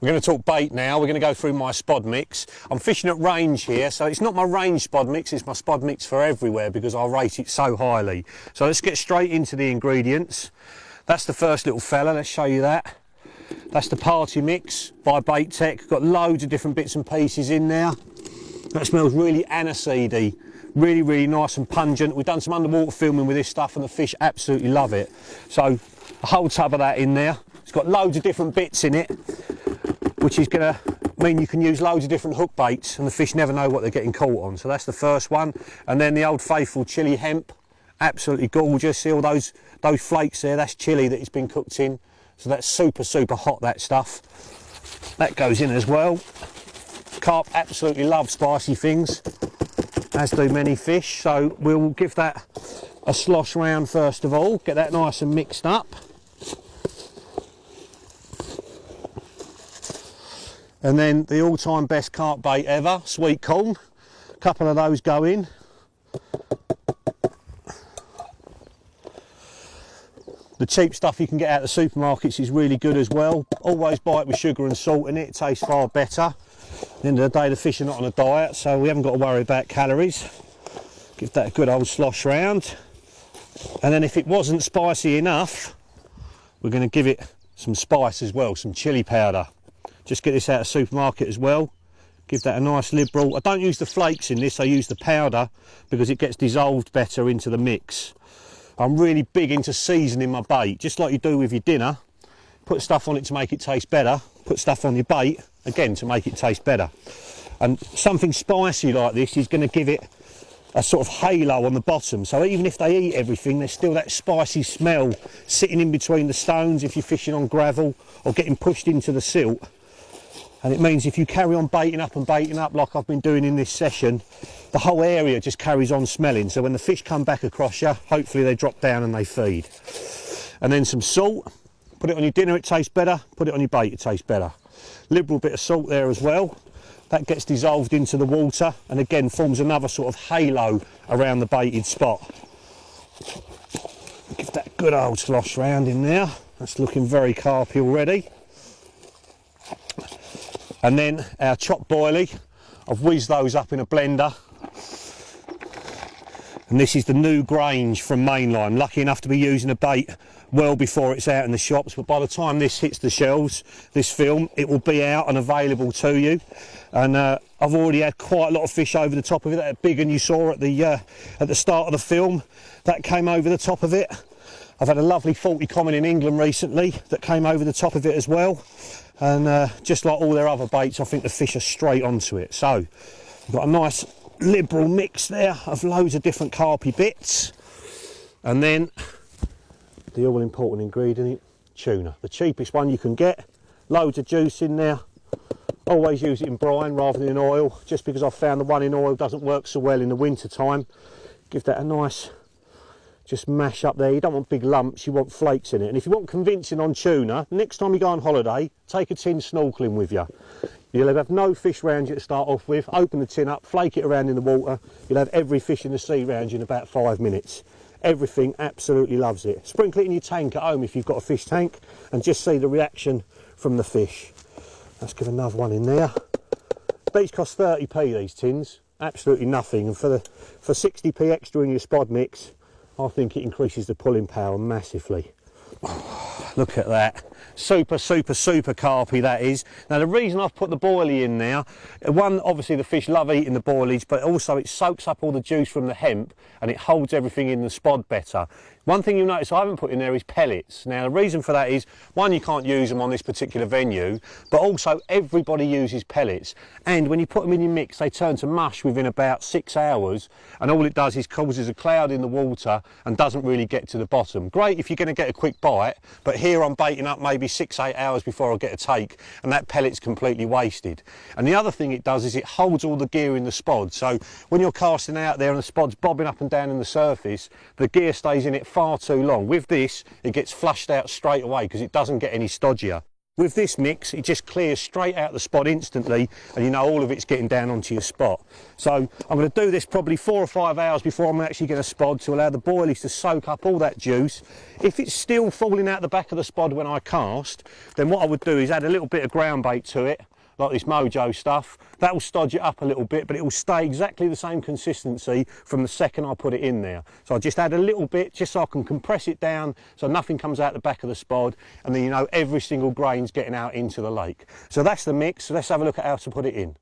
We're going to talk bait now. We're going to go through my spod mix. I'm fishing at range here, so it's not my range spod mix, it's my spod mix for everywhere because I rate it so highly. So let's get straight into the ingredients. That's the first little fella, let's show you that. That's the party mix by Bait Tech. Got loads of different bits and pieces in there. That smells really aniseedy, really nice and pungent. We've done some underwater filming with this stuff and the fish absolutely love it. So a whole tub of that in there. It's got loads of different bits in it, which is going to mean you can use loads of different hook baits and the fish never know what they're getting caught on. So that's the first one. And then the old faithful chili hemp, absolutely gorgeous. See all those flakes there, that's chili that it's been cooked in. So that's super hot, that stuff. That goes in as well. Carp absolutely love spicy things, as do many fish. So we'll give that a slosh round first of all, get that nice and mixed up. And then the all-time best carp bait ever, sweet corn. A couple of those go in. The cheap stuff you can get out of the supermarkets is really good as well. Always buy it with sugar and salt in it, it tastes far better. At the end of the day, the fish are not on a diet, so we haven't got to worry about calories. Give that a good old slosh round. And then if it wasn't spicy enough, we're going to give it some spice as well, some chili powder. Just get this out of the supermarket as well. Give that a nice liberal. I don't use the flakes in this, I use the powder because it gets dissolved better into the mix. I'm really big into seasoning my bait, just like you do with your dinner. Put stuff on it to make it taste better. Put stuff on your bait, again, to make it taste better. And something spicy like this is going to give it a sort of halo on the bottom. So even if they eat everything, there's still that spicy smell sitting in between the stones if you're fishing on gravel or getting pushed into the silt. And it means if you carry on baiting up like I've been doing in this session, the whole area just carries on smelling. So when the fish come back across you, hopefully they drop down and they feed. And then some salt. Put it on your dinner, it tastes better. Put it on your bait, it tastes better. Liberal bit of salt there as well. That gets dissolved into the water and again forms another sort of halo around the baited spot. Give that a good old slosh round in there. That's looking very carpy already. And then our chopped boilie, I've whizzed those up in a blender. And this is the new Grange from Mainline. Lucky enough to be using a bait well before it's out in the shops, but by the time this hits the shelves, this film, it will be out and available to you. And I've already had quite a lot of fish over the top of it. That big one you saw at the start of the film, that came over the top of it. I've had a lovely 40 common in England recently that came over the top of it as well. And just like all their other baits, I think the fish are straight onto it. So we've got a nice liberal mix there of loads of different carpy bits. And then the all important ingredient, tuna. The cheapest one you can get. Loads of juice in there. Always use it in brine rather than in oil, just because I've found the one in oil doesn't work so well in the winter time. Give that a nice just mash up there. You don't want big lumps, you want flakes in it. And if you want convincing on tuna, next time you go on holiday, take a tin snorkeling with you. You'll have no fish round you to start off with. Open the tin up, flake it around in the water. You'll have every fish in the sea round you in about 5 minutes. Everything absolutely loves it. Sprinkle it in your tank at home if you've got a fish tank and just see the reaction from the fish. Let's give another one in there. These cost 30p, these tins. Absolutely nothing. And for 60p extra in your spod mix, I think it increases the pulling power massively. Oh, look at that. Super carpy that is. Now the reason I've put the boilie in now, one, obviously the fish love eating the boilies, but also it soaks up all the juice from the hemp and it holds everything in the spod better. One thing you'll notice I haven't put in there is pellets. Now the reason for that is, one, you can't use them on this particular venue, but also everybody uses pellets. And when you put them in your mix, they turn to mush within about 6 hours, and all it does is causes a cloud in the water and doesn't really get to the bottom. Great if you're going to get a quick bite, but here I'm baiting up maybe 6-8 hours before I get a take, and that pellet's completely wasted. And the other thing it does is it holds all the gear in the spod, so when you're casting out there and the spod's bobbing up and down in the surface, the gear stays in it far too long. With this, it gets flushed out straight away because it doesn't get any stodgier. With this mix, it just clears straight out the spod instantly, and you know all of it's getting down onto your spot. So I'm going to do this probably 4 or 5 hours before I'm actually going to spod, to allow the boilies to soak up all that juice. If it's still falling out the back of the spod when I cast, then what I would do is add a little bit of ground bait to it, like this Mojo stuff. That will stodge it up a little bit, but it will stay exactly the same consistency from the second I put it in there. So I just add a little bit just so I can compress it down so nothing comes out the back of the spod, and then you know every single grain's getting out into the lake. So that's the mix. Let's have a look at how to put it in.